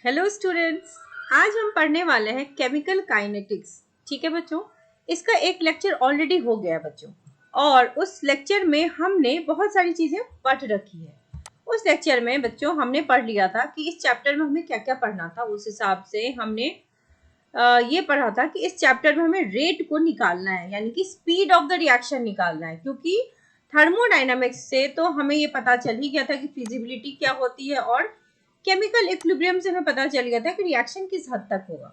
Hello students, आज हम पढ़ने वाले हैं केमिकल काइनेटिक्स। ठीक है बच्चों, इसका एक लेक्चर ऑलरेडी हो गया बच्चों, और उस लेक्चर में हमने बहुत सारी चीज़ें पढ़ रखी है। उस लेक्चर में बच्चों हमने पढ़ लिया था कि इस चैप्टर में हमें क्या क्या पढ़ना था। उस हिसाब से हमने ये पढ़ा था कि इस चैप्टर में हमें रेट को निकालना है, यानी कि स्पीड ऑफ द रिएक्शन निकालना है। क्योंकि थर्मोडायनामिक्स से तो हमें ये पता चल ही गया था कि फिजिबिलिटी क्या होती है, और केमिकल इक्विलिब्रियम से हमें पता चल गया था कि रिएक्शन किस हद तक होगा।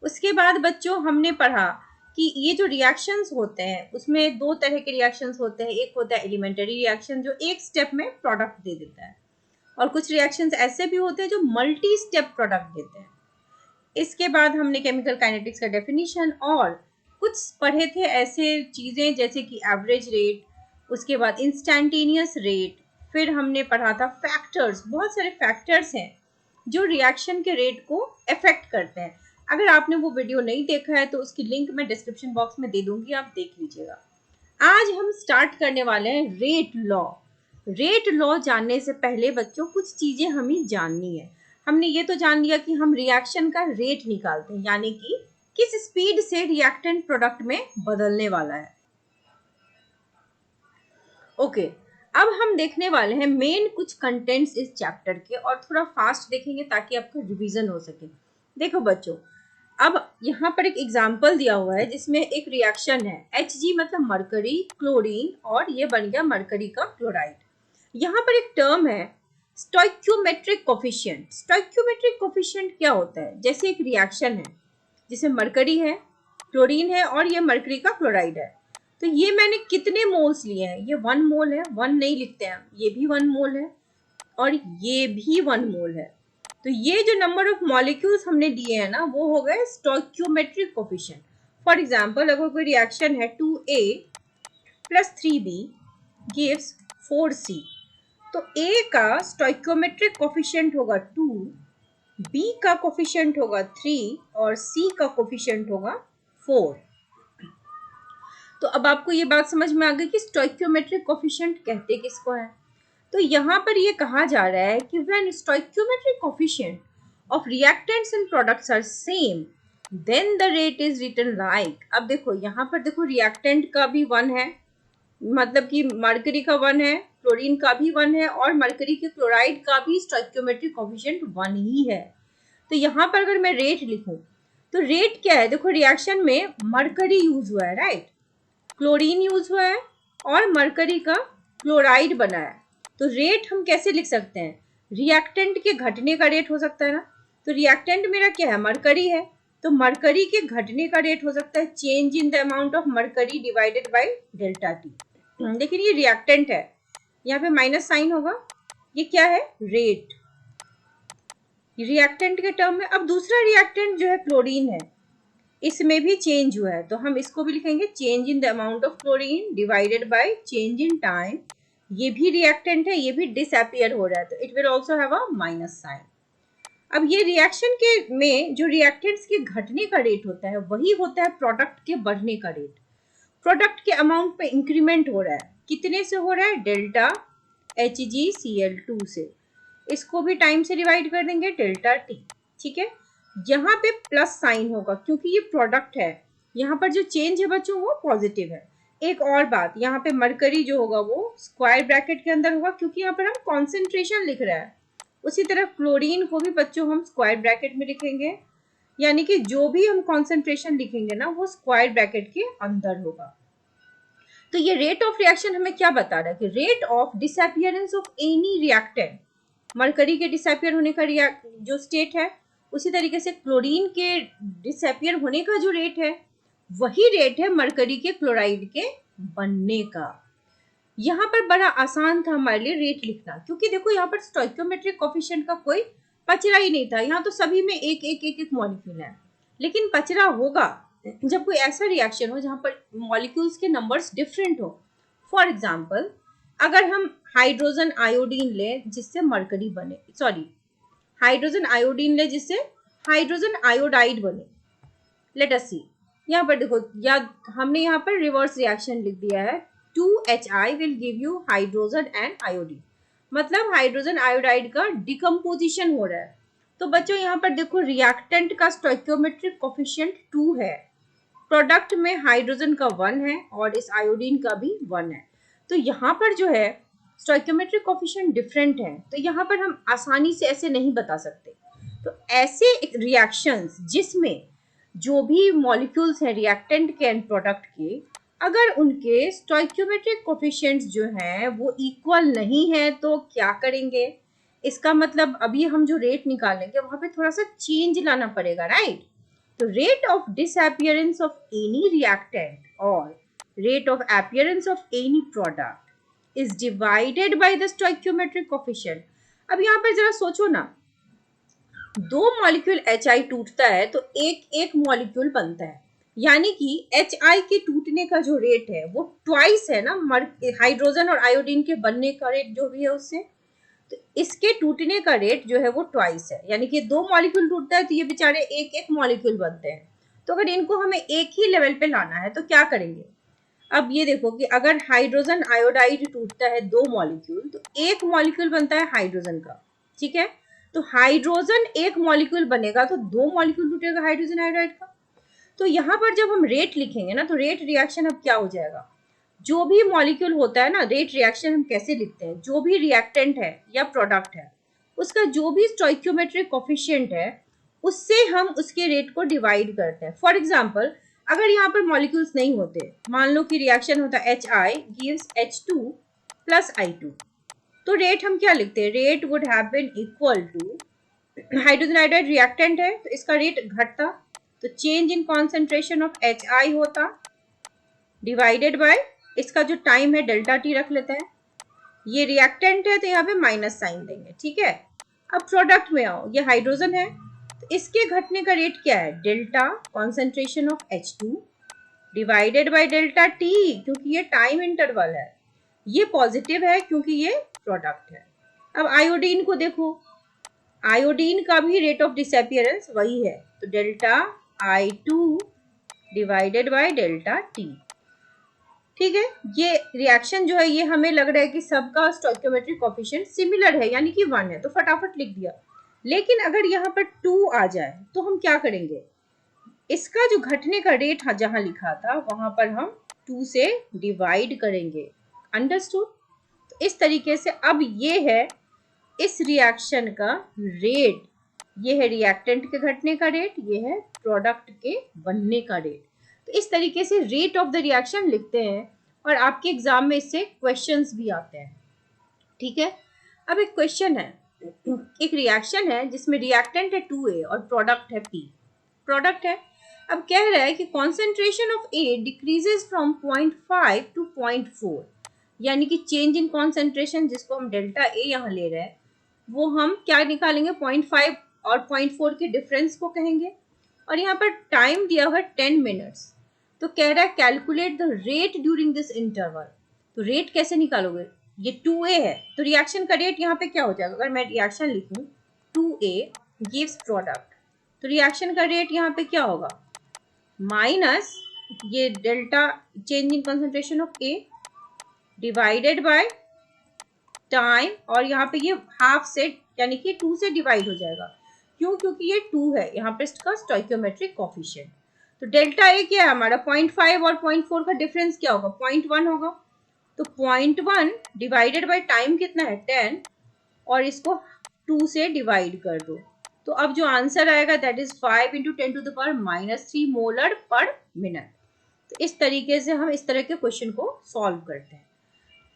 उसके बाद बच्चों हमने पढ़ा कि ये जो रिएक्शंस होते हैं उसमें दो तरह के रिएक्शंस होते हैं। एक होता है एलिमेंट्री रिएक्शन जो एक स्टेप में प्रोडक्ट दे देता है, और कुछ रिएक्शंस ऐसे भी होते हैं जो मल्टी स्टेप प्रोडक्ट देते हैं। इसके बाद हमने केमिकल काइनेटिक्स का डेफिनेशन और कुछ पढ़े थे ऐसे चीज़ें जैसे कि एवरेज रेट, उसके बाद इंस्टैंटेनियस रेट। फिर हमने पढ़ा था फैक्टर्स, बहुत सारे फैक्टर्स हैं जो रिएक्शन के रेट को अफेक्ट करते हैं। अगर आपने वो वीडियो नहीं देखा है तो उसकी लिंक मैं डिस्क्रिप्शन बॉक्स में दे दूंगी, आप देख लीजिएगा। आज हम स्टार्ट करने वाले हैं रेट लॉ। रेट लॉ जानने से पहले बच्चों कुछ चीज़ें हमें जाननी है। हमने ये तो जान लिया कि हम रिएक्शन का रेट निकालते हैं, यानी कि किस स्पीड से रिएक्टेंट प्रोडक्ट में बदलने वाला है। ओके, अब हम देखने वाले हैं मेन कुछ कंटेंट्स इस चैप्टर के, और थोड़ा फास्ट देखेंगे ताकि आपका रिवीजन हो सके। देखो बच्चों, अब यहाँ पर एक एग्जाम्पल दिया हुआ है जिसमें एक रिएक्शन है Hg मतलब मरकरी, क्लोरीन, और ये बन गया मरकरी का क्लोराइड। यहाँ पर एक टर्म है स्टोइक्योमेट्रिक कोफिशिएंट। स्टोइक्योमेट्रिक कोफिशिएंट क्या होता है? जैसे एक रिएक्शन है जिसमें मरकरी है, क्लोरीन है, और ये मरकरी का क्लोराइड है। तो ये मैंने कितने मोल्स लिए हैं? ये 1 मोल है, 1 नहीं लिखते हैं, ये भी 1 मोल है और ये भी 1 मोल है। तो ये जो नंबर ऑफ मॉलिक्यूल्स हमने दिए हैं ना, वो हो गए स्टोइक्योमेट्रिक कोफिशिएंट। फॉर एग्जांपल, अगर कोई रिएक्शन है 2A + 3B गिव्स 4C, तो A का स्टोइक्योमेट्रिक कोफिशिएंट होगा 2, B का कोफिशिएंट होगा 3 और C का कोफिशिएंट होगा 4। तो अब आपको ये बात समझ में आ गई कि स्टोइक्योमेट्रिक कोफिशिएंट कहते किसको है। तो यहाँ पर ये कहा जा रहा है कि when stoichiometric coefficient of reactants and products are same then the rate is written like. अब देखो यहाँ पर, देखो रिएक्टेंट का भी 1 है, मतलब कि मरकरी का 1 है, क्लोरीन का भी 1 है, और मरकरी के क्लोराइड का भी स्टोइक्योमेट्रिक कोफिशिएंट 1 ही है। तो यहाँ पर अगर मैं रेट लिखूं तो रेट क्या है? देखो, रिएक्शन में मरकरी यूज हुआ है, राइट, क्लोरीन यूज हुआ है और मरकरी का क्लोराइड बना है। तो रेट हम कैसे लिख सकते हैं? रिएक्टेंट के घटने का रेट हो सकता है ना। तो रिएक्टेंट मेरा क्या है? मरकरी है, तो मरकरी के घटने का रेट हो सकता है change in the amount of mercury divided by delta T. लेकिन ये रिएक्टेंट है, यहाँ पे माइनस साइन होगा, ये क्या है? रेट, रिएक्टेंट के टर्म में। अब दूसरा रिएक्टेंट जो है क्लोरीन है, इसमें भी चेंज हुआ है, तो हम इसको भी लिखेंगे change in the amount of chlorine divided by change in time. ये भी रिएक्टेंट है, ये भी डिसअपियर हो रहा है, तो it will also have a minus sign. अब ये रिएक्शन के में जो रिएक्टेंट्स के घटने का रेट होता है वही होता है प्रोडक्ट के बढ़ने का रेट। प्रोडक्ट के अमाउंट पे इंक्रीमेंट हो रहा है, कितने से हो रहा है? डेल्टा HgCl2 से। इसको भी टाइम से डिवाइड कर देंगे, डेल्टा टी। ठीक है, यहाँ पे प्लस साइन होगा क्योंकि ये प्रोडक्ट है। यहाँ पर जो चेंज है बच्चों वो पॉजिटिव है। एक और बात, यहाँ पे मरकरी जो होगा वो स्क्वायर ब्रैकेट के अंदर होगा क्योंकि यहाँ पर हम कॉन्सेंट्रेशन लिख रहे हैं। उसी तरह क्लोरीन को भी बच्चों हम स्क्वायर ब्रैकेट में लिखेंगे, यानी कि जो भी हम कॉन्सेंट्रेशन लिखेंगे ना वो स्क्वायर ब्रैकेट के अंदर होगा। तो ये रेट ऑफ रिएक्शन हमें क्या बता रहा है कि rate of disappearance of any reactant, mercury के डिसअपियर होने का जो स्टेट है, उसी तरीके से क्लोरीन के डिसअपियर होने का जो रेट है वही रेट है मरकरी के क्लोराइड के बनने का। यहाँ पर बड़ा आसान था हमारे लिए रेट लिखना, क्योंकि देखो यहाँ पर स्टोइक्योमेट्रिक कोफिशिएंट का कोई पचड़ा ही नहीं था। यहाँ तो सभी में एक एक एक एक मॉलिक्यूल है, लेकिन पचड़ा होगा जब कोई ऐसा रिएक्शन हो जहाँ पर मॉलिक्यूल्स के नंबर्स डिफरेंट हो। फॉर एग्जाम्पल, अगर हम हाइड्रोजन आयोडीन ले जिससे मरकरी बने, सॉरी, हाइड्रोजन आयोडीन ले जिससे हाइड्रोजन आयोडाइड बने। लेट अस सी, यहाँ पर देखो, या हमने यहाँ पर रिवर्स रिएक्शन लिख दिया है, 2Hi will give you hydrogen and iodine, मतलब हाइड्रोजन आयोडाइड का डिकम्पोजिशन हो रहा है। तो बच्चों यहाँ पर देखो रिएक्टेंट का स्टोइकियोमेट्रिक कोफिशिएंट 2 है, प्रोडक्ट में हाइड्रोजन का 1 है और इस आयोडीन का भी 1 है। तो यहाँ पर जो है स्टोइकियोमेट्रिक कोफिशिएंट डिफरेंट है, तो यहाँ पर हम आसानी से ऐसे नहीं बता सकते। तो ऐसे रिएक्शंस जिसमें जो भी मॉलिक्यूल्स हैं रिएक्टेंट के एंड प्रोडक्ट के, अगर उनके स्टोइकियोमेट्रिक कोफिशिएंट्स जो हैं वो इक्वल नहीं है तो क्या करेंगे? इसका मतलब अभी हम जो रेट निकालेंगे वहां पे थोड़ा सा चेंज लाना पड़ेगा, राइट? तो rate of disappearance of any reactant or rate of appearance of any product is divided by the stoichiometric coefficient. अब यहाँ पर जरा सोचो ना, दो मॉलिक्यूल HI टूटता है तो एक एक मॉलिक्यूल बनता है, यानी कि HI के टूटने का जो रेट है वो ट्वाइस है ना हाइड्रोजन और आयोडीन के बनने का रेट जो भी है उससे। तो इसके टूटने का रेट जो है वो ट्वाइस है, यानी कि दो मॉलिक्यूल टूटता है तो ये बेचारे एक एक मॉलिक्यूल बनते हैं। तो अगर इनको हमें एक ही लेवल पे लाना है तो क्या करेंगे? अब ये देखो कि अगर हाइड्रोजन आयोडाइड टूटता है दो मॉलिक्यूल तो एक मॉलिक्यूल बनता है हाइड्रोजन का, ठीक है? तो हाइड्रोजन एक मॉलिक्यूल बनेगा तो दो मॉलिक्यूल टूटेगा हाइड्रोजन आयोडाइड का। तो यहाँ पर जब हम रेट लिखेंगे ना तो रेट रिएक्शन अब क्या हो जाएगा, जो भी मॉलिक्यूल होता है ना, रेट रिएक्शन हम कैसे लिखते हैं, जो भी रिएक्टेंट है या प्रोडक्ट है उसका जो भी स्टोइकियोमेट्रिक कोफिशिएंट है उससे हम उसके रेट को डिवाइड करते हैं। फॉर एग्जांपल अगर यहाँ पर मॉलिक्यूल्स नहीं होते, मान लो कि रिएक्शन होता है HI gives H2 plus I2, तो रेट हम क्या लिखते हैं? Rate would have been equal to, hydrogen iodide reactant है तो इसका रेट घटता तो change in concentration of HI होता डिवाइडेड बाय इसका जो टाइम है डेल्टा टी रख लेते हैं, ये रिएक्टेंट है तो यहाँ पे माइनस साइन देंगे, ठीक है? अब प्रोडक्ट में आओ, ये हाइड्रोजन है तो इसके घटने का रेट क्या है? Delta concentration of H2 divided by delta T, क्योंकि ये टाइम इंटरवल है, ये पॉजिटिव है क्योंकि ये प्रोडक्ट है। अब आयोडीन को देखो, आयोडीन का भी रेट ऑफ डिसअपियरेंस वही है, तो delta I2 divided by delta T, ठीक है? ये रिएक्शन जो है ये हमें लग रहा है कि सबका स्टोइकियोमेट्रिक कोफिशिएंट सिमिलर है, यानी कि 1 है, तो फटाफट लिख दिया। लेकिन अगर यहाँ पर 2 आ जाए तो हम क्या करेंगे? इसका जो घटने का रेट जहां लिखा था वहां पर हम 2 से डिवाइड करेंगे, अंडरस्टूड? तो इस तरीके से अब ये है इस रिएक्शन का रेट, ये है रिएक्टेंट के घटने का रेट, ये है प्रोडक्ट के बनने का रेट। तो इस तरीके से रेट ऑफ द रिएक्शन लिखते हैं और आपके एग्जाम में इससे क्वेश्चंस भी आते हैं, ठीक है? अब एक क्वेश्चन है, एक रिएक्शन है जिसमें रिएक्टेंट है 2A और प्रोडक्ट है P, प्रोडक्ट है। अब कह रहा है कि concentration of A decreases from 0.5 to 0.4, यानी कि चेंज इन कॉन्सेंट्रेशन जिसको हम डेल्टा A यहाँ ले रहे हैं वो हम क्या निकालेंगे? 0.5 और 0.4 के डिफरेंस को कहेंगे, और यहाँ पर टाइम दिया हुआ है 10 मिनट्स। तो कह रहा है calculate the rate during this interval. तो रेट कैसे निकालोगे? ये 2A है तो रिएक्शन का रेट यहाँ पे क्या हो जाएगा? अगर मैं रिएक्शन लिखूं 2A गिव्स प्रोडक्ट, तो रिएक्शन का रेट यहाँ पे क्या होगा? माइनस ये delta change in concentration of A divided by time, और यहाँ पे ये हाफ से यानी कि 2 से डिवाइड हो जाएगा। क्यों? क्योंकि ये 2 है यहाँ पे इसका स्टोइकियोमेट्रिक कोफिशिएंट। तो डेल्टा ए क्या है हमारा? 0.5 और 0.4 का डिफरेंस क्या होगा? 0.1 होगा। तो 0.1 डिवाइडेड बाय टाइम कितना है? 10, और इसको 2 से डिवाइड कर दो। तो अब जो आंसर आएगा दैट इज 5 × 10⁻³ मोलर पर मिनट। तो इस तरीके से हम इस तरह के क्वेश्चन को सॉल्व करते हैं।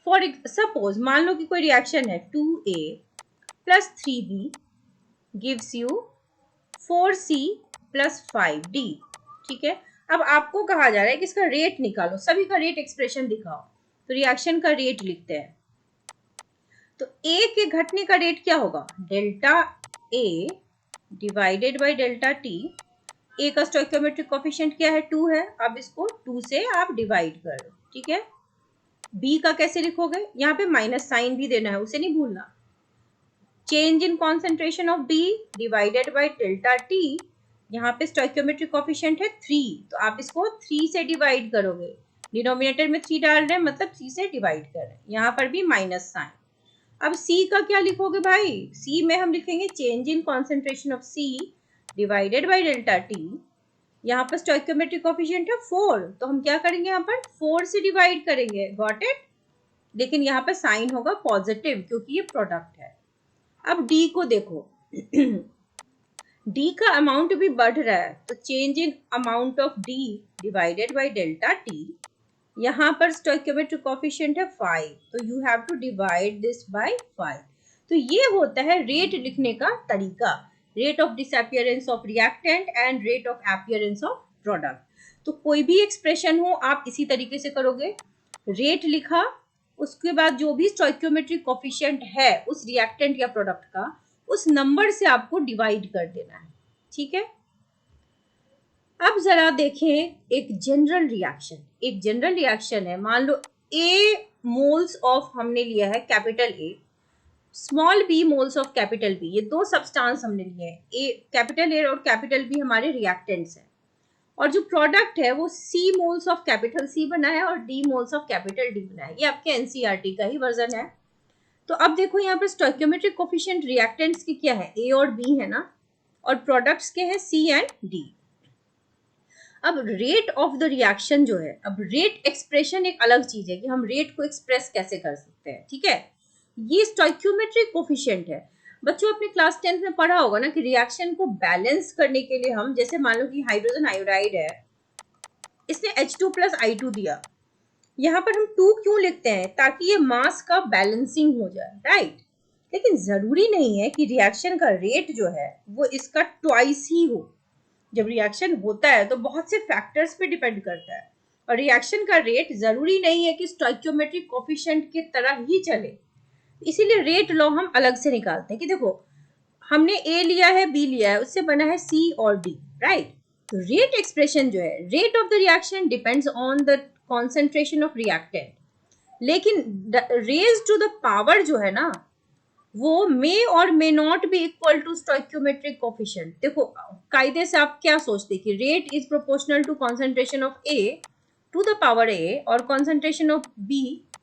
फॉर सपोज मान लो कि कोई रिएक्शन है 2A plus 3B gives you 4C plus 5D, ठीक है? अब आपको कहा जा रहा है कि इसका रेट निकालो, सभी का रेट एक्सप्रेशन दिखाओ। तो रिएक्शन का रेट लिखते हैं, तो A के घटने का रेट क्या होगा? Delta A divided by delta T। A का स्टोइकियोमेट्रिक कोफिशिएंट क्या है? 2 है, अब इसको 2 से आप डिवाइड कर दो, ठीक है? B का कैसे लिखोगे? यहाँ पे माइनस साइन भी देना है, उसे नहीं भूलना। Change in concentration of B divided by delta T, यहाँ पे स्टोइकियोमेट्रिक कोफिशिएंट है 3, तो आप इसको 3 से डिवाइड करोगे, डिनोमिनेटर में 3 डाल रहे हैं मतलब 3 से डिवाइड कर रहे हैं, यहाँ पर भी माइनस साइन। अब सी का क्या लिखोगे भाई, सी में हम लिखेंगे change in concentration of C divided by delta T. यहाँ पर स्टोइकियोमेट्रिक कोएफिशिएंट है 4, तो हम क्या करेंगे, यहाँ पर 4 से डिवाइड करेंगे, गॉट इट। लेकिन यहाँ पर साइन होगा पॉजिटिव क्योंकि ये प्रोडक्ट है। अब डी को देखो डी का अमाउंट भी बढ़ रहा है, तो change in amount of D divided by delta T. यहाँ पर स्टोइकियोमेट्रिक कोएफिशिएंट है 5, तो you have to divide this by 5। तो ये होता है रेट लिखने का तरीका, rate of disappearance of reactant and rate of appearance of product. तो कोई भी एक्सप्रेशन हो आप इसी तरीके से करोगे, रेट लिखा, उसके बाद जो भी स्टोइकियोमेट्रिक कोएफिशिएंट है उस रिएक्टेंट या प्रोडक्ट का, उस नंबर से आपको डिवाइड कर देना है, ठीक है। अब जरा देखें एक जनरल रिएक्शन, एक जनरल रिएक्शन है, मान लो A मोल्स ऑफ हमने लिया है capital A, small b moles of capital B, ये दो सब्सटेंस हमने लिए हैं, A कैपिटल A और कैपिटल B हमारे रिएक्टेंट्स हैं, और जो प्रोडक्ट है वो C moles of capital C बना है और D moles of capital D बना है। ये आपके NCERT का ही वर्जन है। तो अब देखो यहाँ पर स्टोइकियोमेट्रिक कोएफिशिएंट रिएक्टेंट्स की क्या है, A और B है ना, और प्रोडक्ट्स के हैं C एंड D। अब रेट ऑफ द रिएक्शन जो है, अब रेट एक्सप्रेशन एक अलग चीज है कि हम रेट को एक्सप्रेस कैसे कर सकते हैं, ठीक है। ये स्टोइकियोमेट्रिक कोएफिशिएंट है। बच्चों अपने क्लास 10th में पढ़ा होगा ना कि रिएक्शन को बैलेंस करने के लिए हम, जैसे मान लो कि हाइड्रोजन आयोडाइड है, इसने H2+I2 दिया, यहाँ पर हम 2 क्यों लिखते हैं, ताकि ये मास का बैलेंसिंग हो जाए, राइट। लेकिन जरूरी नहीं है कि रिएक्शन का रेट जो है वो इसका ट्वाइस ही हो। जब रिएक्शन होता है तो बहुत से फैक्टर्स पे डिपेंड करता है, और रिएक्शन का रेट जरूरी नहीं है कि स्टोइकियोमेट्रिक कोएफिशिएंट की तरह ही चले। इसीलिए रेट लॉ हम अलग से निकालते हैं कि देखो हमने A लिया है, B लिया है, उससे बना है C और D, राइट। तो रेट एक्सप्रेशन जो है, rate of the reaction depends on the concentration of reactant, लेकिन रेज टू द पावर जो है ना वो मे और may not be equal to stoichiometric coefficient. देखो कायदे से आप क्या सोचते कि rate is proportional to concentration of A to the power A और concentration of B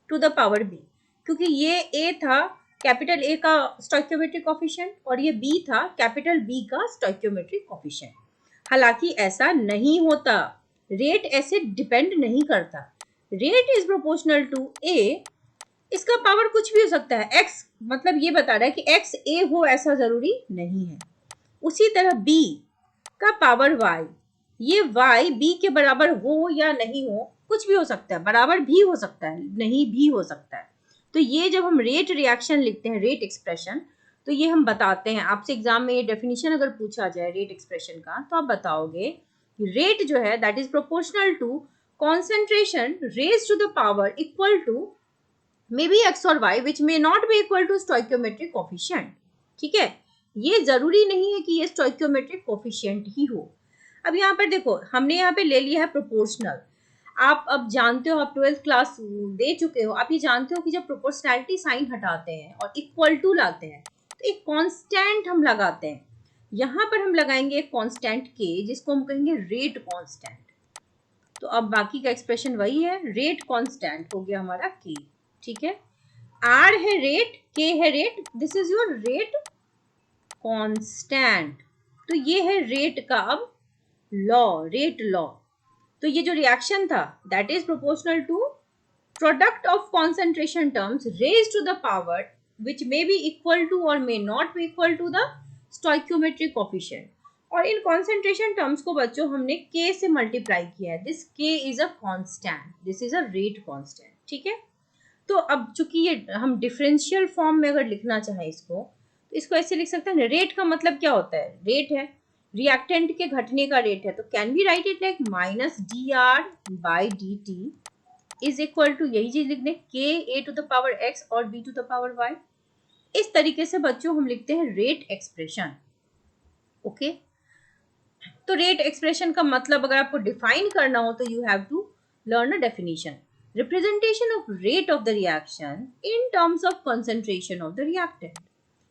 to the power B, क्योंकि ये A था कैपिटल A का स्टोइकियोमेट्रिक कोएफिशिएंट और ये B था कैपिटल B का स्टोइकियोमेट्रिक कोएफिशिएंट। हालांकि ऐसा नहीं होता, रेट ऐसे डिपेंड नहीं करता, rate is proportional to A, इसका पावर कुछ भी हो सकता है, x मतलब ये बता रहा है कि x A हो ऐसा जरूरी नहीं है। उसी तरह B का पावर y, ये y B के बराबर हो या नहीं हो, कुछ भी हो सकता है, बराबर भी हो सकता है, नहीं भी हो सकता है। तो ये जब हम रेट रिएक्शन लिखते हैं, रेट एक्सप्रेशन, तो ये हम बताते हैं, आपसे एग्जाम में ये डेफिनेशन अगर पूछा जाए रेट एक्सप्रेशन का, तो आप बताओगे कि रेट जो है that is proportional to concentration raise to the power equal to may be x और y which may not be equal to stoichiometric coefficient, ठीक है। ये जरूरी नहीं है कि ये स्टोइकियोमेट्रिक कोएफिशिएंट ही हो। अब यहाँ पर देखो हमने यहाँ पे ले लिया है प्रोपोर्शनल। आप अब जानते हो, आप 12th क्लास दे चुके हो, आप ये जानते हो कि जब प्रोपोर्शनैलिटी साइन हटाते हैं और इक्वल टू लाते हैं तो एक कांस्टेंट हम लगाते हैं। यहाँ पर हम लगाएंगे एक कांस्टेंट k जिसको हम कहेंगे रेट कांस्टेंट। तो अब बाकी का एक्सप्रेशन वही है, रेट कांस्टेंट हो गया हमारा k, ठीक है। R है रेट, K है rate, this is your rate constant. तो ये है रेट का अब लॉ, रेट लॉ। तो ये जो रिएक्शन था that is proportional to product of concentration terms raised to the power which may be equal to और may not be equal to the stoichiometric coefficient. और इन कॉन्सेंट्रेशन टर्म्स को बच्चों हमने K से मल्टीप्लाई किया है, this K is a constant, this is a rate constant, ठीक है। तो अब चूंकि ये हम डिफरेंशियल फॉर्म में अगर लिखना चाहें इसको, तो इसको ऐसे लिख सकते हैं, रेट का मतलब क्या होता है, रेट है रिएक्टेंट के घटने का रेट है, तो can be write it like minus dr by dt is equal to, यही चीज लिख दें, k a to the power x और b to the power y। इस तरीके से बच्चों हम लिखते हैं रेट एक्सप्रेशन, ओके। तो रेट एक्सप्रेशन का मतलब अगर आपको डिफाइन करना हो तो you have to learn a definition, representation of rate of the reaction in terms of concentration of the reactant,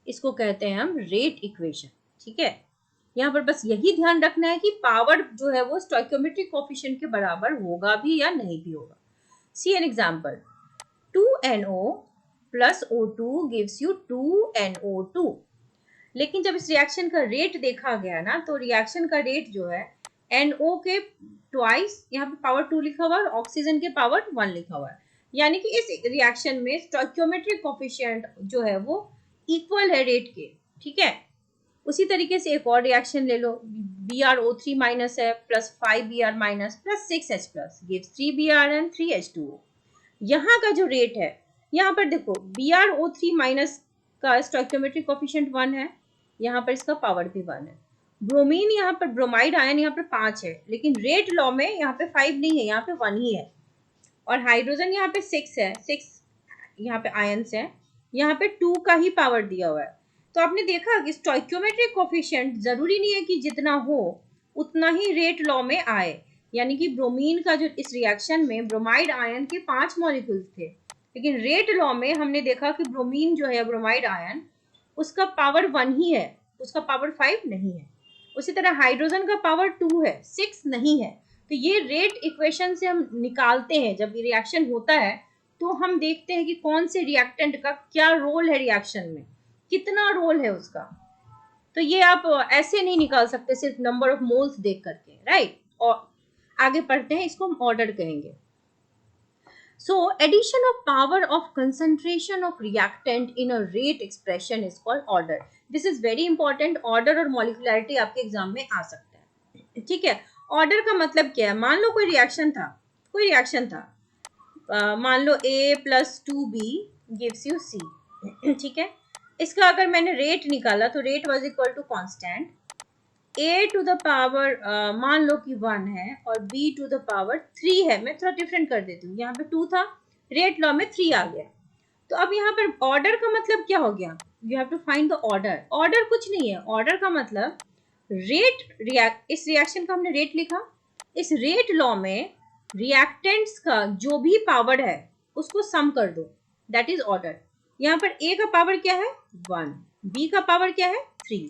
इसको कहते हैं हम रेट इक्वेशन, ठीक है। यहाँ पर बस यही ध्यान रखना है कि पावर जो है वो स्टोइकियोमेट्रिक कोएफिशिएंट के बराबर होगा भी या नहीं भी होगा। See an example, 2NO plus O2 gives you 2NO2। लेकिन जब इस रिएक्शन का रेट देखा गया ना, तो रिएक्शन का रेट जो है NO के ट्वाइस, यहाँ पे पावर 2 लिखा हुआ है, ऑक्सीजन के पावर 1 लिखा हुआ है, यानी कि इस रिएक्शन में स्टोइकियोमेट्रिक कोफिशिएंट जो है वो इक्वल है रेट के। ठीक है, उसी तरीके से एक और रिएक्शन ले लो, BrO3 माइनस है plus 5Br minus plus 6H plus gives 3Br and 3H2O। यहाँ का जो रेट है, यहाँ पर देखो BrO3 माइनस का स्टोइकियोमेट्रिक कोफिशिएंट 1 है, यहाँ पर इसका पावर भी 1 है। ब्रोमीन यहाँ पर, ब्रोमाइड आयन यहाँ पर 5 है, लेकिन रेट लॉ में यहाँ पे 5 नहीं है, यहाँ पे 1 ही है। और हाइड्रोजन यहाँ पे 6 है, 6 यहाँ पे आयन्स है, यहाँ पे 2 का ही पावर दिया हुआ है। तो आपने देखा कि स्टोइकियोमेट्रिक कोफिशिएंट जरूरी नहीं है कि जितना हो उतना ही रेट लॉ में आए, यानी कि ब्रोमीन का जो इस रिएक्शन में ब्रोमाइड आयन के 5 मॉलिक्यूल्स थे, लेकिन रेट लॉ में हमने देखा कि ब्रोमीन जो है ब्रोमाइड आयन, उसका पावर 1 ही है, उसका पावर 5 नहीं है। उसी तरह हाइड्रोजन का पावर 2 है, 6 नहीं है। तो ये रेट इक्वेशन से हम निकालते हैं, जब ये रिएक्शन होता है तो हम देखते हैं कि कौन से रिएक्टेंट का क्या रोल है रिएक्शन में, कितना रोल है उसका। तो ये आप ऐसे नहीं निकाल सकते सिर्फ नंबर ऑफ मोल्स देख करके, राइट। और आगे पढ़ते हैं, इसको हम ऑर्डर कहेंगे। So addition of power of concentration of reactant in a rate expression is called order. This is very important. Order और molecularity आपके एग्जाम में आ सकता है। ठीक है, ऑर्डर का मतलब क्या है? मान लो कोई रिएक्शन था, मान लो A plus 2B gives you C। ठीक है, इसका अगर मैंने रेट निकाला तो rate was equal to constant A to the power मान लो कि 1 है और B टू द पावर 3 है। मैं थोड़ा डिफरेंट कर देती हूँ, यहाँ पे 2 था, रेट लॉ में 3 आ गया। तो अब यहाँ पर ऑर्डर का मतलब क्या हो गया? You have to find the order. Order कुछ नहीं है, ऑर्डर का मतलब रेट, इस रिएक्शन का हमने रेट लिखा, इस रेट लॉ में रिएक्टेंट्स का जो भी पावर है उसको सम कर दो, दैट इज ऑर्डर। यहाँ पर A का पावर क्या है? 1, B का पावर क्या है? 3,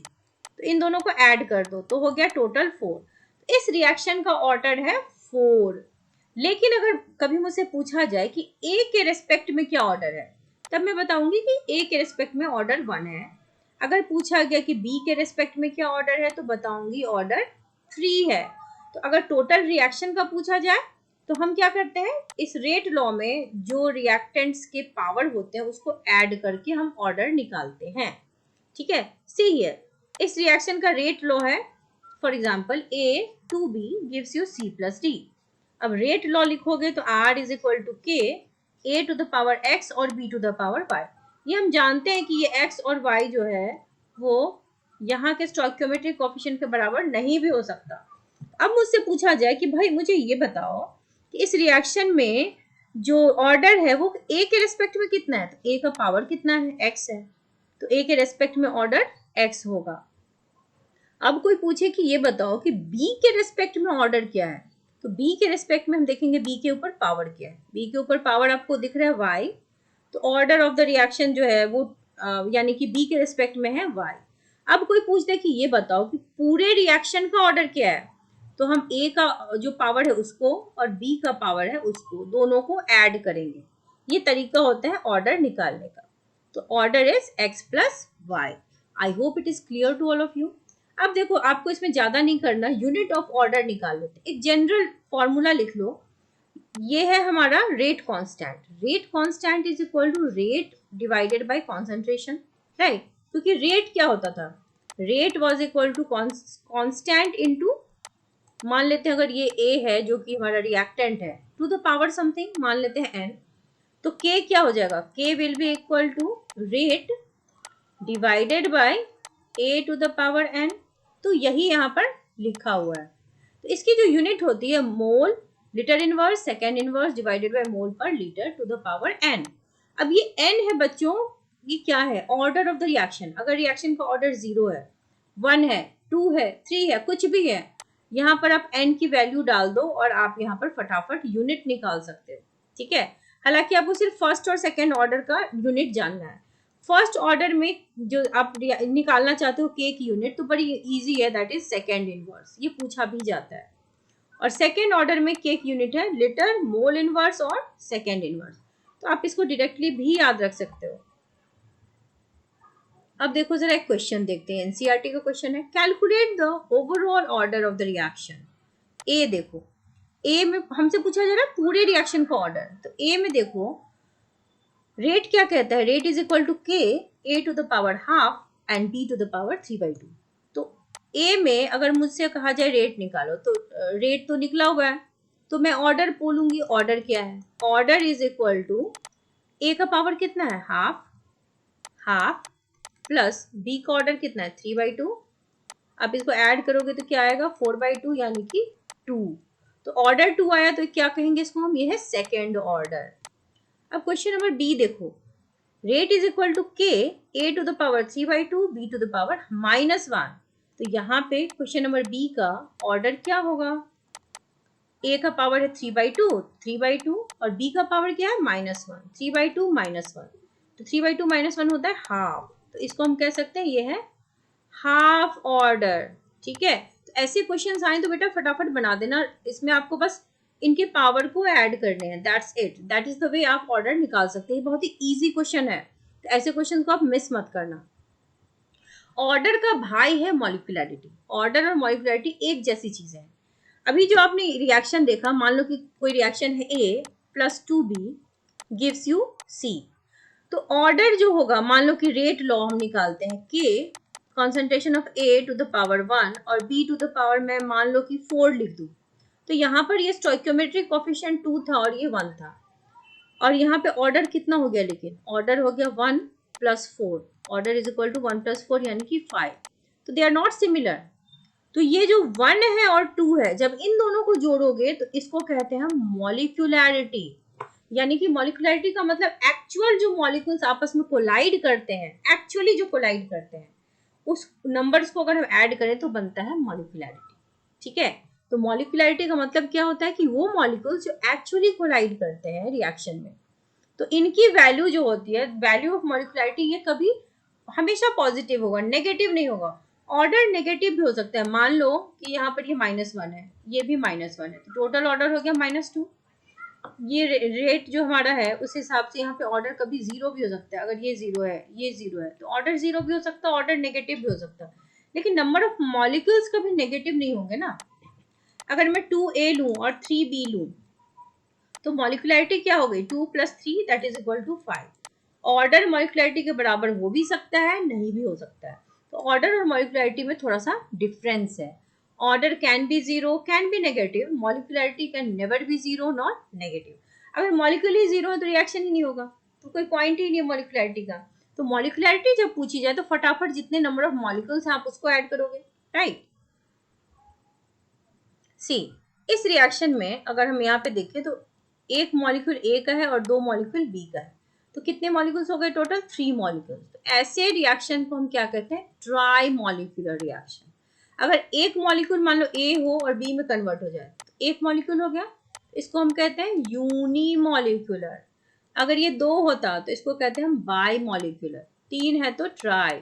तो इन दोनों को ऐड कर दो तो हो गया टोटल 4। इस रिएक्शन का ऑर्डर है 4। लेकिन अगर कभी मुझसे पूछा जाए कि A के रेस्पेक्ट में क्या ऑर्डर है, तब मैं बताऊंगी कि A के रेस्पेक्ट में ऑर्डर 1 है। अगर पूछा गया कि B के रेस्पेक्ट में क्या ऑर्डर है, तो बताऊंगी ऑर्डर 3 है। तो अगर टोटल रिएक्शन का पूछा जाए तो हम क्या करते हैं, इस रेट लॉ में जो रिएक्टेंट्स के पावर होते हैं उसको ऐड करके हम ऑर्डर निकालते हैं। ठीक है, सी हियर, इस रिएक्शन का रेट लो है, for example A2B gives you C plus D। अब रेट लॉ लिखोगे तो R is equal to K A to the power X और B to the power Y। ये हम जानते हैं कि ये X और Y जो है वो यहाँ के स्टोइकियोमेट्रिक कोफिशिएंट के बराबर नहीं भी हो सकता। अब मुझसे पूछा जाए कि भाई मुझे ये बताओ कि इस रिएक्शन में जो ऑर्डर है वो A के रेस्पेक्ट में कितना है, तो A का पावर कितना है? X है, तो A के रेस्पेक्ट में ऑर्डर X होगा। अब कोई पूछे कि ये बताओ कि B के रेस्पेक्ट में ऑर्डर क्या है, तो B के रेस्पेक्ट में हम देखेंगे B के ऊपर पावर क्या है। B के ऊपर पावर आपको दिख रहा है Y, तो ऑर्डर ऑफ द रिएक्शन जो है वो यानी कि B के रेस्पेक्ट में है Y। अब कोई पूछ दे कि ये बताओ कि पूरे रिएक्शन का ऑर्डर क्या है, तो हम A का जो पावर है उसको और B का पावर है उसको, दोनों को ऐड करेंगे। ये तरीका होता है ऑर्डर निकालने का। तो order is X plus Y। I hope it is clear to all of you. अब देखो, आपको इसमें ज्यादा नहीं करना, यूनिट ऑफ ऑर्डर निकाल लेते। एक जनरल फॉर्मूला लिख लो, ये है हमारा rate constant. Rate constant is equal to rate divided by concentration, right. क्योंकि रेट क्या होता था, rate was equal to constant into, मान लेते हैं अगर ये A है जो कि हमारा रिएक्टेंट है, टू द पावर समथिंग, मान लेते हैं N, तो K क्या हो जाएगा? K will be equal to rate divided by A to the power N। तो यही यहाँ पर लिखा हुआ है। तो इसकी जो यूनिट होती है mole, litre inverse, second inverse divided by mole per litre to the power N। अब ये N है बच्चों, ये क्या है? Order of the reaction. अगर रिएक्शन का ऑर्डर 0 है, 1 है, 2 है, 3 है, कुछ भी है, यहाँ पर आप N की वैल्यू डाल दो और आप यहाँ पर फटाफट यूनिट निकाल सकते हो। ठीक है, हालांकि आपको सिर्फ फर्स्ट और सेकेंड ऑर्डर का यूनिट जानना है। फर्स्ट ऑर्डर में जो आप निकालना चाहते हो K की यूनिट, तो बड़ी इजी है, दैट इज सेकेंड इनवर्स, ये पूछा भी जाता है। और सेकेंड ऑर्डर में K की यूनिट है लीटर, मोल इनवर्स और सेकेंड इनवर्स। तो आप इसको डायरेक्टली भी याद रख सकते हो। अब देखो जरा एक क्वेश्चन देखते हैं, एनसीईआरटी का क्वेश्चन है, calculate the overall order of the reaction. A देखो, ए में हमसे पूछा जा रहा है पूरे रिएक्शन का ऑर्डर, तो ए में देखो रेट क्या कहता है, rate is equal to K A to the power half and B to the power 3/2। तो ए में अगर मुझसे कहा जाए रेट निकालो, तो रेट तो निकला हुआ है, तो मैं ऑर्डर बोलूंगी, ऑर्डर क्या है, ऑर्डर इज इक्वल टू ए का पावर कितना है हाफ, हाफ प्लस बी का ऑर्डर कितना है 3/2। आप इसको ऐड करोगे तो क्या आएगा 4/2 यानी कि 2। तो ऑर्डर 2 आया तो क्या कहेंगे इसको हम, ये है सेकेंड ऑर्डर। अब क्वेश्चन नंबर बी देखो, rate is equal to K A to the power 3/2 B to the power -1। तो यहाँ पे क्वेश्चन नंबर बी का ऑर्डर क्या होगा, ए का पावर है 3/2 और बी का पावर क्या है -1, 3/2 -1, तो 3/2 -1 होता है हाफ, तो इसको हम कह सकते हैं ये है हाफ ऑर्डर। ठीक है, तो ऐसे क्वेश्चन आए तो बेटा फटाफट बना देना, इसमें आपको बस इनके पावर को ऐड करने हैं, that's it, that is the वे आप ऑर्डर निकाल सकते हैं। बहुत ही इजी क्वेश्चन है, तो ऐसे क्वेश्चन को आप मिस मत करना। ऑर्डर का भाई है मॉलिक्यूलरिटी, ऑर्डर और मॉलिक्यूलरिटी एक जैसी चीज है। अभी जो आपने रिएक्शन देखा, मान लो कि कोई रिएक्शन है A + 2B gives you C, तो ऑर्डर जो होगा, मान लो कि रेट लॉ हम निकालते हैं, K concentration of A to the power 1 और B टू द पावर मैं मान लो कि 4 लिख दूं, तो यहाँ पर ये स्टोइकियोमेट्रिक कोफिशिएंट 2 था और ये 1 था, और यहाँ पे ऑर्डर कितना हो गया, लेकिन ऑर्डर हो गया 1 + 4, ऑर्डर इज इक्वल टू 1 + 4 यानी कि 5, तो दे आर नॉट सिमिलर। तो ये जो 1 है और 2 है, जब इन दोनों को जोड़ोगे तो इसको कहते हैं मॉलिक्यूलैरिटी, यानी कि मॉलिक्यूलैरिटी का मतलब एक्चुअल जो मॉलिक्यूल्स आपस में कोलाइड करते हैं, एक्चुअली जो कोलाइड करते हैं उस नंबर्स को अगर हम ऐड करें तो बनता है मॉलिक्यूलैरिटी। ठीक है, तो मॉलिक्यूलैरिटी का मतलब क्या होता है कि वो मॉलिक्यूल्स जो एक्चुअली कोलाइड करते हैं रिएक्शन में, तो इनकी वैल्यू जो होती है, वैल्यू ऑफ मॉलिक्यूलैरिटी, ये कभी हमेशा पॉजिटिव होगा, नेगेटिव नहीं होगा। ऑर्डर नेगेटिव भी हो सकता है, मान लो कि यहाँ पर ये -1 है, ये भी -1 है, तो टोटल ऑर्डर हो गया -2। ये रेट जो हमारा है उस हिसाब से यहाँ पे ऑर्डर कभी 0 भी हो सकता है, अगर ये 0 है, ये 0 है, तो ऑर्डर 0 भी हो सकता है, ऑर्डर नेगेटिव भी हो सकता है, लेकिन नंबर ऑफ मॉलिक्यूल्स कभी नेगेटिव नहीं होंगे ना। अगर मैं 2A लूं और 3B लूं, तो मॉलिक्यूलैरिटी क्या हो गई, 2 + 3 that is equal to 5। Order molecularity के बराबर हो भी सकता है, नहीं भी हो सकता है, तो ऑर्डर और मॉलिक्यूलैरिटी में थोड़ा सा डिफरेंस है। Order can be 0, can be negative, molecularity can never be 0 not negative. अगर मॉलिक्यूल ही 0 है तो रिएक्शन ही नहीं होगा, तो कोई पॉइंट ही नहीं है मॉलिक्यूलैरिटी का। तो मॉलिक्यूलैरिटी जब पूछी जाए तो फटाफट जितने नंबर ऑफ मॉलिक्यूल्स हैं आप उसको ऐड करोगे, राइट। सी, इस रिएक्शन में अगर हम यहाँ पे देखें तो एक मॉलिक्यूल ए का है और 2 मॉलिक्यूल बी का है, तो कितने मॉलिक्यूल्स हो गए टोटल, 3 मॉलिक्यूल्स। तो ऐसे रिएक्शन को हम क्या कहते हैं, ट्राई मॉलिक्यूलर रिएक्शन। अगर एक मॉलिक्यूल मान लो ए हो और बी में कन्वर्ट हो जाए तो एक मॉलिक्यूल हो गया, इसको हम कहते हैं यूनिमॉलिक्यूलर। अगर ये 2 होता तो इसको कहते हैं हम बाई मॉलिक्यूलर, 3 है तो ट्राई,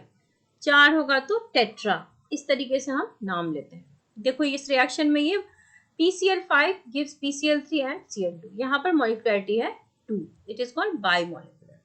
4 होगा तो टेट्रा, इस तरीके से हम नाम लेते हैं। देखो इस रिएक्शन में ये PCl5 gives PCl3 and Cl2, यहाँ पर मॉलिक्यूलरिटी है 2, it is called by molecular.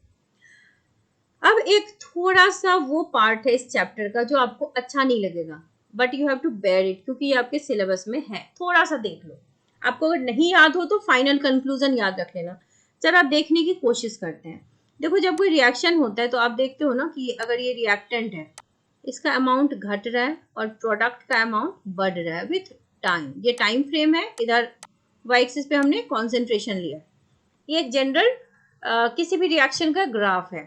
अब एक थोड़ा सा वो पार्ट है इस चैप्टर का जो आपको अच्छा नहीं लगेगा, but you have to bear it, क्योंकि ये आपके सिलेबस में है, थोड़ा सा देख लो। आपको अगर नहीं याद हो तो फाइनल कंक्लूजन याद रख लेना। चलो आप देखने की कोशिश करते हैं। देखो जब कोई रिएक्शन होता है तो आप देखते हो ना कि अगर ये रिएक्टेंट है, इसका अमाउंट घट रहा है और प्रोडक्ट का अमाउंट बढ़ रहा है विथ टाइम, ये टाइम फ्रेम है, इधर वाई एक्सिस पे हमने कॉन्सेंट्रेशन लिया, ये एक जनरल किसी भी रिएक्शन का ग्राफ है।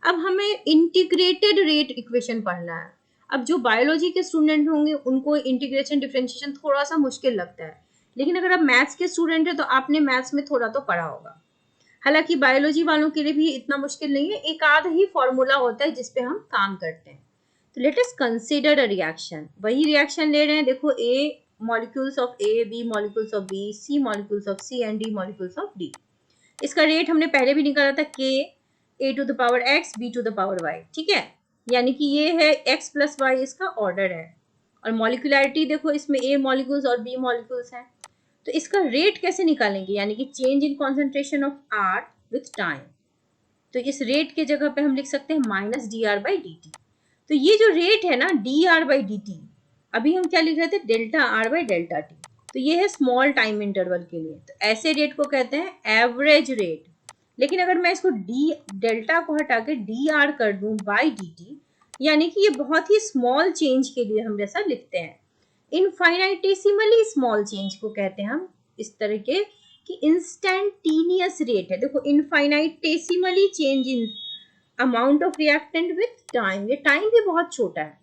अब हमें इंटीग्रेटेड रेट इक्वेशन पढ़ना है। अब जो बायोलॉजी के स्टूडेंट होंगे उनको इंटीग्रेशन डिफरेंशिएशन थोड़ा सा मुश्किल लगता है, लेकिन अगर आप मैथ्स के स्टूडेंट हैं तो आपने मैथ्स में थोड़ा तो पढ़ा होगा। हालांकि बायोलॉजी वालों के लिए भी इतना मुश्किल नहीं है, एक आध ही फॉर्मूला होता है जिसपे हम काम करते हैं। तो let us consider a reaction, वही रिएक्शन ले रहे हैं, देखो ए molecules of A, B molecules of B, C molecules of C and D molecules of D। इसका रेट हमने पहले भी निकाला था, K A to the power X B to the power Y, ठीक है, यानी कि ये है X + Y इसका ऑर्डर है, और मॉलिक्यूलरिटी देखो इसमें A मॉलिक्यूल्स और B मॉलिक्यूल्स हैं, तो इसका रेट कैसे निकालेंगे, यानी कि change in concentration of R with time. तो इस रेट के जगह पे हम लिख सकते हैं minus D R by D T. तो ये जो रेट है ना D R by D T, अभी हम क्या लिख रहे थे, delta R by delta T. तो ये है स्मॉल टाइम इंटरवल के लिए। तो ऐसे रेट को कहते हैं एवरेज रेट। लेकिन अगर मैं इसको डी डेल्टा को हटा के डी आर कर दूं बाई डी टी, यानी कि ये बहुत ही स्मॉल चेंज के लिए हम जैसा लिखते हैं। इनफाइनाइटेसिमली स्मॉल चेंज को कहते हैं हम इस तरह के कि इंस्टेंटेनियस रेट है। देखो infinitesimally change in amount of reactant with time, ये टाइम भी बहुत छोटा है,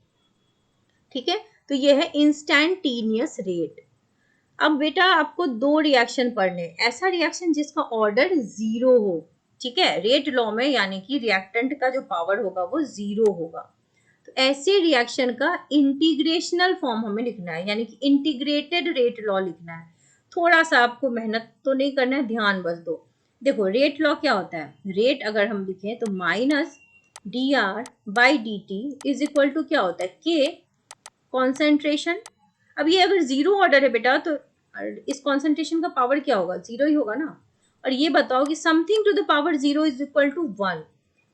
ठीक है। तो ये है इंस्टेंटेनियस रेट। अब बेटा आपको दो रिएक्शन पढ़ने, ऐसा रिएक्शन जिसका ऑर्डर जीरो हो, ठीक है, रेट लॉ में, यानी कि रिएक्टेंट का जो पावर होगा वो जीरो होगा। तो ऐसे रिएक्शन का इंटीग्रेशनल फॉर्म हमें लिखना है, यानी कि इंटीग्रेटेड रेट लॉ लिखना है। थोड़ा सा आपको मेहनत तो नहीं करना है, ध्यान बस दो। देखो रेट लॉ क्या होता है, रेट अगर हम लिखें तो minus D R by D T is equal to क्या होता है, के कॉन्सेंट्रेशन। अब ये अगर जीरो ऑर्डर है बेटा तो इस कॉन्सेंट्रेशन का पावर क्या होगा, जीरो ही होगा ना। और ये बताओ कि something to the power zero is equal to one,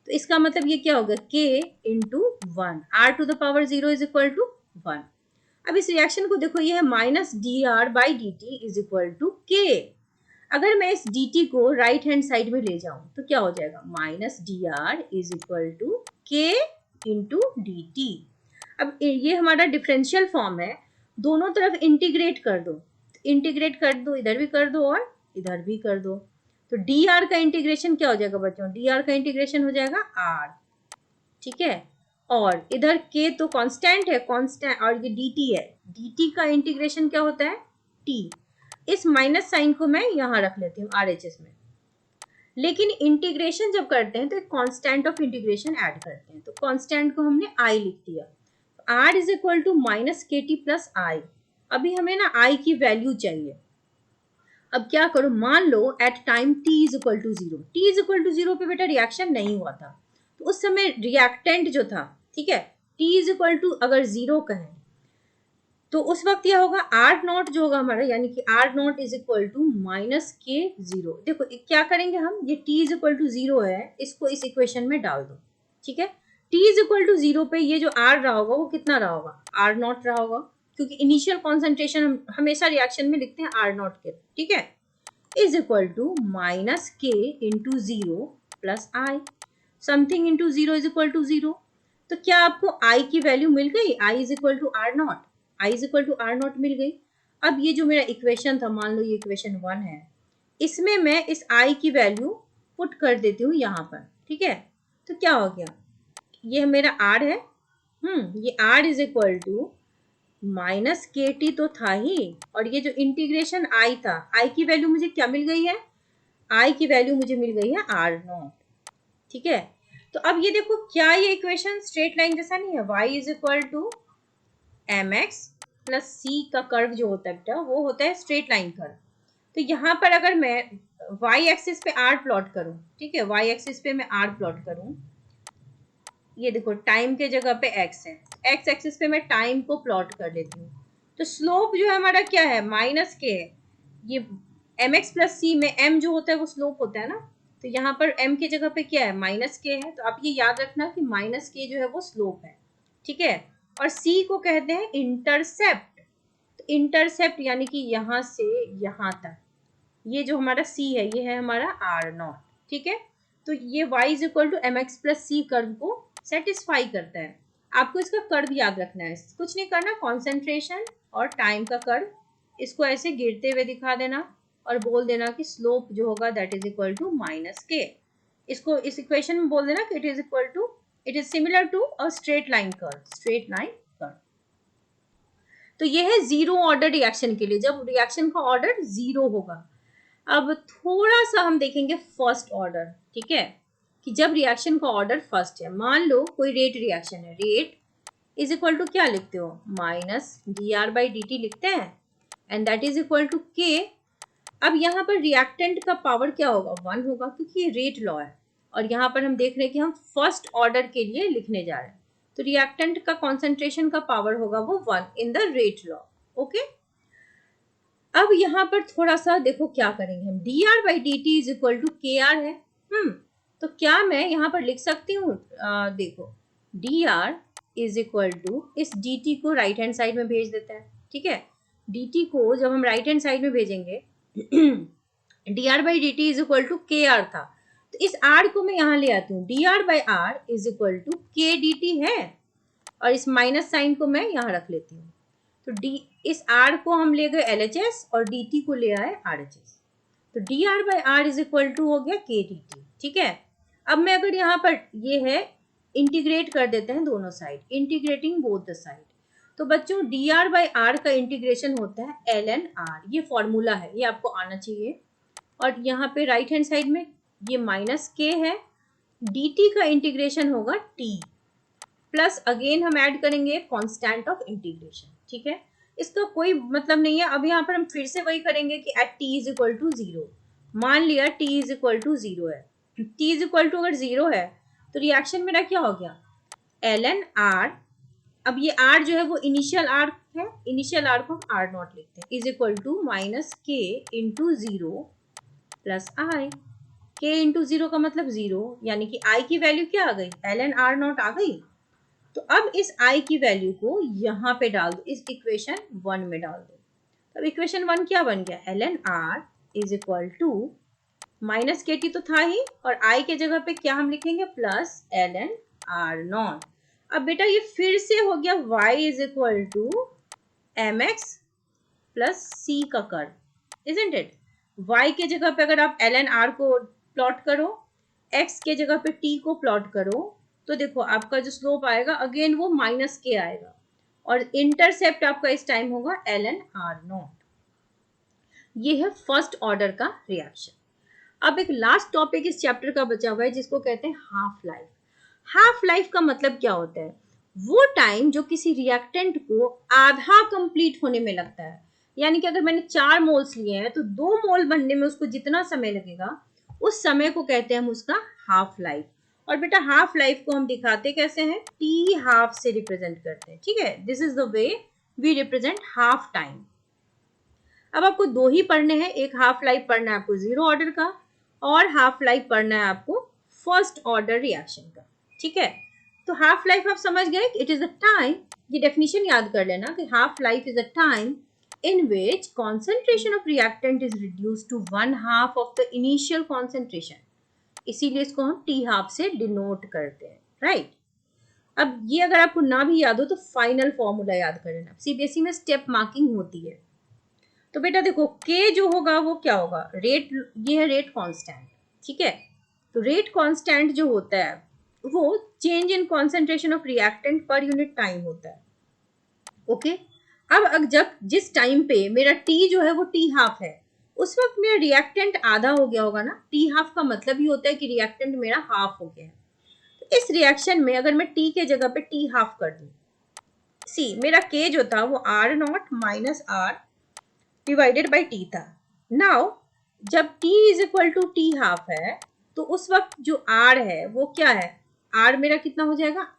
तो इसका मतलब ये क्या होगा, k into one, R to the power zero is equal to one. अब इस रिएक्शन को देखो, ये है minus D R by D T is equal to K. अगर मैं इस dt को राइट हैंड साइड में ले जाऊं तो क्या हो जाएगा, minus D R is equal to K into D T. अब ये हमारा डिफरेंशियल फॉर्म है, दोनों तरफ इंटीग्रेट कर दो, इंटीग्रेट कर दो, इधर भी कर दो और इधर भी कर दो। तो डी आर का इंटीग्रेशन क्या हो जाएगा बच्चों, डी आर का इंटीग्रेशन हो जाएगा आर, ठीक है। और इधर के तो कांस्टेंट है, कांस्टेंट, और ये डी टी है, डी टी का इंटीग्रेशन क्या होता है, टी। इस माइनस साइन को मैं यहाँ रख लेती हूँ आर एच एस में। लेकिन इंटीग्रेशन जब करते हैं तो एक कांस्टेंट ऑफ इंटीग्रेशन ऐड करते हैं, तो कांस्टेंट को हमने आई लिख दिया। R is equal to minus K T plus I. अभी हमें ना आई की वैल्यू चाहिए। अब क्या करो, मान लो at time t is equal to zero, T is equal to zero पे बेटा रिएक्शन नहीं हुआ था, तो उस समय रिएक्टेंट जो था, ठीक है, t इज इक्वल टू अगर जीरो कहें तो उस वक्त क्या होगा, आर नॉट जो होगा हमारा, यानी कि R naught is equal to minus K zero. देखो क्या करेंगे हम, ये t is equal to zero है, इसको इस इक्वेशन में डाल दो, ठीक है। t is equal to zero पे ये जो r रहा होगा वो कितना रहा होगा, आर नॉट रहा होगा, क्योंकि इनिशियल कॉन्सेंट्रेशन हम हमेशा रिएक्शन में लिखते हैं आर नॉट के, ठीक है, is equal to minus K into zero plus I, something into zero is equal to zero. तो क्या आपको आई की वैल्यू मिल गई, I is equal to R naught, I is equal to R naught मिल गई। अब ये जो मेरा इक्वेशन था, मान लो ये इक्वेशन 1 है, इसमें मैं इस आई की वैल्यू पुट कर देती हूँ यहाँ पर, ठीक है। तो क्या हो गया, ये मेरा आर है, ये R is equal to minus K T तो था ही, और ये जो इंटीग्रेशन आई था, आई की वैल्यू मुझे क्या मिल गई है, आई की वैल्यू मुझे मिल गई है आर नॉट, ठीक है। तो अब ये देखो, क्या ये इक्वेशन स्ट्रेट लाइन जैसा नहीं है, y is equal to M X plus C का कर्व जो होता है बेटा वो होता है स्ट्रेट लाइन कर्व। तो यहाँ पर अगर मैं y एक्सिस पे r प्लॉट करूं, ठीक है, y एक्सिस पे मैं r प्लॉट करूं, ये देखो टाइम के जगह पे x है, x एक्सिस पे मैं टाइम को प्लॉट कर लेती हूँ। तो स्लोप जो है हमारा क्या है, माइनस के है, ये एम एक्स प्लस सी में m जो होता है वो स्लोप होता है ना, तो यहाँ पर m की जगह पे क्या है, माइनस के है। तो आप ये याद रखना कि माइनस के जो है वो स्लोप है, ठीक है। और c को कहते हैं इंटरसेप्ट। तो इंटरसेप्ट यानी कि यहाँ से यहाँ तक, ये जो हमारा c है ये है हमारा r नॉट, ठीक है। तो ये y is equal to M X plus C curve को सेटिस्फाई करता है। आपको इसका कर्व याद रखना है, कुछ नहीं करना, कॉन्सेंट्रेशन और टाइम का कर्व, इसको ऐसे गिरते हुए दिखा देना और बोल देना कि स्लोप जो होगा that is equal to minus K. इसको इस इक्वेशन में बोल देना कि it is equal to, it is similar to a straight line curve, straight line curve. तो ये है जीरो ऑर्डर रिएक्शन के लिए, जब रिएक्शन का ऑर्डर जीरो होगा। अब थोड़ा सा हम देखेंगे फर्स्ट ऑर्डर, ठीक है, कि जब रिएक्शन का ऑर्डर फर्स्ट है, मान लो कोई रेट रिएक्शन है, रेट इज इक्वल टू क्या लिखते हो, minus D R by D T लिखते हैं, and that is equal to K. अब यहाँ पर रिएक्टेंट का पावर क्या होगा, 1 होगा, क्योंकि ये रेट लॉ है, और यहाँ पर हम देख रहे हैं कि हम फर्स्ट ऑर्डर के लिए लिखने जा रहे हैं, तो रिएक्टेंट का कॉन्सेंट्रेशन का पावर होगा वो 1 in the rate law, okay. अब यहाँ पर थोड़ा सा देखो क्या करेंगे हम, D R by D T is equal to K R है, तो क्या मैं यहाँ पर लिख सकती हूँ, देखो D R is equal to, इस डी टी को राइट हैंड साइड में भेज देते हैं, ठीक है। डी टी को जब हम राइट हैंड साइड में भेजेंगे D R by D T is equal to K R था, तो इस आर को मैं यहाँ ले आती हूँ, D R by R is equal to K D T है, और इस माइनस साइन को मैं यहाँ रख लेती हूँ। तो डी, इस आर को हम ले गए एल एच एस और डी टी को ले आए आर एच एस, तो D R by R is equal to हो गया के डी टी, ठीक है। अब मैं अगर यहाँ पर ये है इंटीग्रेट कर देते हैं दोनों side, integrating both the side, तो बच्चों डी आर बाई आर का इंटीग्रेशन होता है एल एन आर, ये फॉर्मूला है, ये आपको आना चाहिए। और यहाँ पे राइट हैंड साइड में ये माइनस के है, डी टी का इंटीग्रेशन होगा टी, प्लस अगेन हम ऐड करेंगे कांस्टेंट ऑफ इंटीग्रेशन, ठीक है। इसका कोई मतलब नहीं है, अब यहाँ पर हम फिर से वही करेंगे कि at T is equal to zero, मान लिया T is equal to zero है, टी इज इक्वल टू अगर जीरो है तो रिएक्शन मेरा क्या हो गया, एल एन आर, अब ये आर जो है वो इनिशियल आर है, इनिशियल आर को हम आर नॉट लिखते हैं, is equal to minus K into zero plus आई, के इंटू जीरो का मतलब जीरो, यानी कि आई की वैल्यू क्या आ गई, एल एन आर नॉट आ गई। तो अब इस आई की वैल्यू को यहाँ पे डाल दो, इस इक्वेशन 1 में डाल दो, अब इक्वेशन 1 क्या बन गया, L N R is equal to minus K T तो था ही, और आई के जगह पे क्या हम लिखेंगे, plus L N R naught. अब बेटा ये फिर से हो गया y is equal to M X plus C का कर्व, इजंट इट। y के जगह पे अगर आप एल एन आर को प्लॉट करो, x के जगह पे t को प्लॉट करो, तो देखो आपका जो स्लोप आएगा अगेन वो माइनस के आएगा, और इंटरसेप्ट आपका इस टाइम होगा एल एन आर नॉट। ये है फर्स्ट ऑर्डर का रिएक्शन। अब एक लास्ट टॉपिक इस चैप्टर का बचा हुआ है जिसको कहते हैं हाफ लाइफ। हाफ लाइफ का मतलब क्या होता है, वो टाइम जो किसी रिएक्टेंट को आधा कंप्लीट होने में लगता है, यानी कि अगर मैंने 4 मोल्स लिए हैं तो 2 मोल बनने में उसको जितना समय लगेगा उस समय को कहते हैं हम उसका हाफ लाइफ। और बेटा हाफ लाइफ को हम दिखाते कैसे हैं, टी हाफ से रिप्रेजेंट करते हैं, ठीक है। This is the way we represent half time. अब आपको 2 ही पढ़ने हैं, एक हाफ लाइफ पढ़ना है आपको जीरो ऑर्डर का, और हाफ लाइफ पढ़ना है आपको फर्स्ट ऑर्डर रिएक्शन का, ठीक है। तो हाफ लाइफ आप समझ गए, इट इज अ टाइम, ये डेफिनेशन याद कर लेना कि half life is a time in which concentration of reactant is reduced to 1/2 of the initial concentration, इसीलिए इसको हम टी हाफ से डिनोट करते हैं, राइट। अब ये अगर आपको ना भी याद हो तो फाइनल फॉर्मूला याद कर लेना, सीबीएसई में स्टेप मार्किंग होती है। तो बेटा देखो के जो होगा वो क्या होगा, रेट, ये है रेट कांस्टेंट, ठीक है। तो रेट कांस्टेंट जो होता है वो change in concentration of reactant per unit time होता है, ओके। अब जब जिस टाइम पे मेरा टी जो है वो टी हाफ है, उस वक्त मेरा रिएक्टेंट आधा हो गया होगा ना, टी हाफ का मतलब ही होता है कि रिएक्टेंट मेरा हाफ हो गया है। तो इस रिएक्शन में अगर मैं टी के जगह पे टी हाफ कर दूं, सी मेरा के जो था वो R naught minus R divided by T था। नाउ जब T is equal to T half है तो उस वक्त जो आर है वो क्या है, आर मेरा कितना हो जाएगा,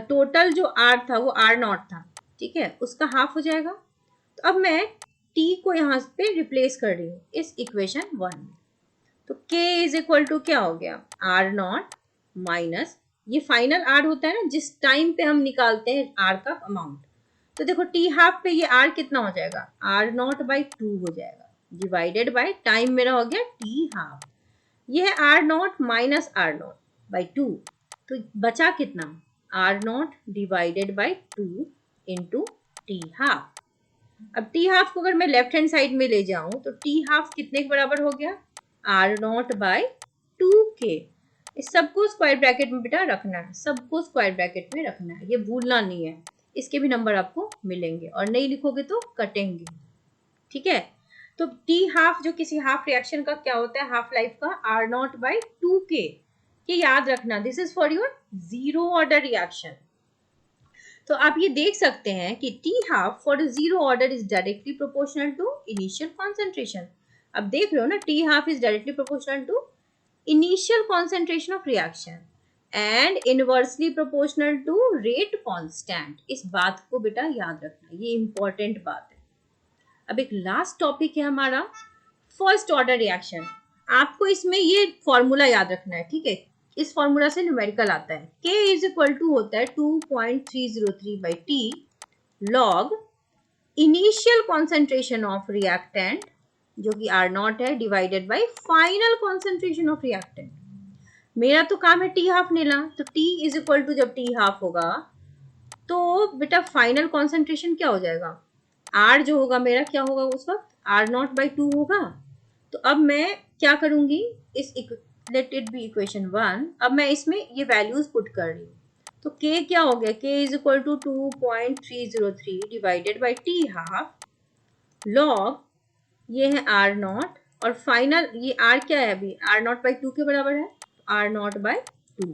टोटल जो आर था वो आर नॉट था, ठीक है, उसका हाफ हो जाएगा। तो अब मैं t को यहाँ पे रिप्लेस कर रही हूँ इस इक्वेशन 1 में, तो k इज इक्वल टू क्या हो गया, आर नॉट माइनस, ये फाइनल आर होता है ना जिस टाइम पे हम निकालते हैं आर का अमाउंट, तो देखो t हाफ पे ये आर कितना हो जाएगा, आर नॉट बाई 2 हो जाएगा, डिवाइडेड बाई टाइम मेरा हो गया t हाफ, ये है R naught minus R naught by 2, तो बचा कितना, R naught divided by 2 into T half. अब टी हाफ को अगर मैं लेफ्ट हैंड साइड में ले जाऊं तो टी हाफ कितने के बराबर हो गया, आर नॉट बाई 2k। इस सबको स्क्वायर ब्रैकेट में बेटा रखना है, सबको स्क्वायर ब्रैकेट में रखना है, ये भूलना नहीं है, इसके भी नंबर आपको मिलेंगे, और नहीं लिखोगे तो कटेंगे, ठीक है। तो टी हाफ जो किसी हाफ रिएक्शन का क्या होता है, हाफ लाइफ का आर नॉट बाई 2k, ये याद रखना, this is for your zero order reaction. तो आप ये देख सकते हैं कि T half for zero order is directly proportional to initial concentration. अब देख रहे हो ना, T half is directly proportional to initial concentration of reaction and inversely proportional to rate constant. इस बात को बेटा याद रखना, ये इंपॉर्टेंट बात है। अब एक लास्ट टॉपिक है हमारा फर्स्ट ऑर्डर रिएक्शन। आपको इसमें ये फॉर्मूला याद रखना है, ठीक है। इस फॉर्मूला से न्यूमेरिकल आता है, K इज इक्वल टू होता है 2.303 by T log initial concentration of reactant जो कि R नॉट है divided by final concentration of reactant. मेरा तो काम है टी हाफ लेना, तो T इज इक्वल टू जब टी हाफ होगा तो बेटा फाइनल कॉन्सेंट्रेशन क्या हो जाएगा, R जो होगा मेरा क्या होगा उस वक्त, R नॉट बाई 2 होगा। तो अब मैं क्या करूंगी, इस लेट इट बी इक्वेशन 1, अब मैं इसमें ये वैल्यूज पुट कर रही हूँ। तो K क्या हो गया, K is equal to 2.303 divided by T half log ये है R नॉट और फाइनल ये R क्या है अभी, R नॉट बाई 2 के बराबर है, R naught by 2।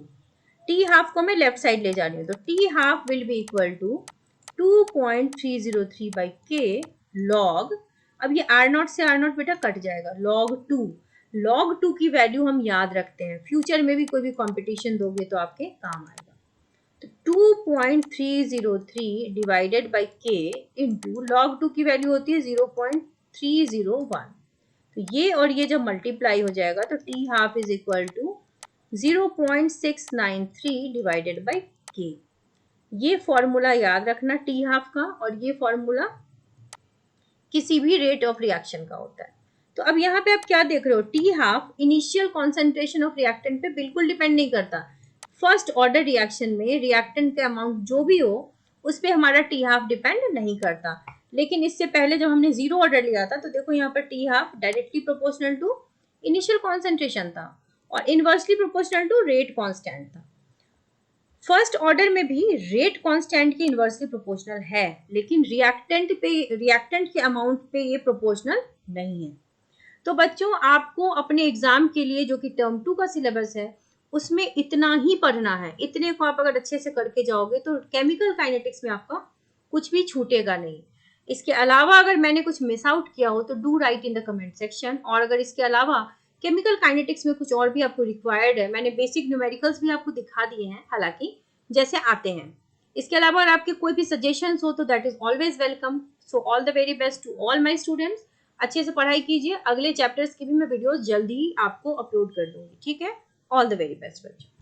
T half को मैं लेफ्ट साइड ले जा रही हूँ, तो T half will be equal to 2.303 by K log, अब ये R नॉट से R नॉट बेटा कट जाएगा, log 2। log 2 की वैल्यू हम याद रखते हैं, फ्यूचर में भी कोई भी कंपटीशन दोगे तो आपके काम आएगा। तो 2.303 डिवाइडेड बाई के इंटू log 2 की वैल्यू होती है 0.301। तो ये और ये जब मल्टीप्लाई हो जाएगा तो T half is equal to 0.693 divided by K. ये फॉर्मूला याद रखना टी हाफ का, और ये फॉर्मूला किसी भी रेट ऑफ रिएक्शन का होता है। तो अब यहाँ पे आप क्या देख रहे हो, T half initial concentration of reactant पे बिल्कुल डिपेंड नहीं करता। फर्स्ट ऑर्डर रिएक्शन में रिएक्टेंट का अमाउंट जो भी हो उस पर हमारा टी हाफ डिपेंड नहीं करता। लेकिन इससे पहले जब हमने जीरो ऑर्डर लिया था तो देखो यहाँ पर T half directly proportional to initial concentration था और inversely proportional to rate constant था। फर्स्ट ऑर्डर में भी रेट कांस्टेंट के इनवर्सली प्रोपोर्शनल है, लेकिन रिएक्टेंट के अमाउंट पे ये प्रोपोर्शनल नहीं है। तो बच्चों आपको अपने एग्जाम के लिए जो कि टर्म 2 का सिलेबस है उसमें इतना ही पढ़ना है। इतने को आप अगर अच्छे से करके जाओगे तो केमिकल काइनेटिक्स में आपका कुछ भी छूटेगा नहीं। इसके अलावा अगर मैंने कुछ मिस आउट किया हो तो do right in the comment section. और अगर इसके अलावा केमिकल काइनेटिक्स में कुछ और भी आपको रिक्वायर्ड है, मैंने बेसिक न्यूमेरिकल्स भी आपको दिखा दिए हैं हालांकि जैसे आते हैं। इसके अलावा अगर आपके कोई भी सजेशंस हो तो that is always welcome. So all the very best to all my students. अच्छे से पढ़ाई कीजिए, अगले चैप्टर्स की भी मैं वीडियोस जल्दी ही आपको अपलोड कर दूंगी, ठीक है। ऑल द वेरी बेस्ट बच्चों।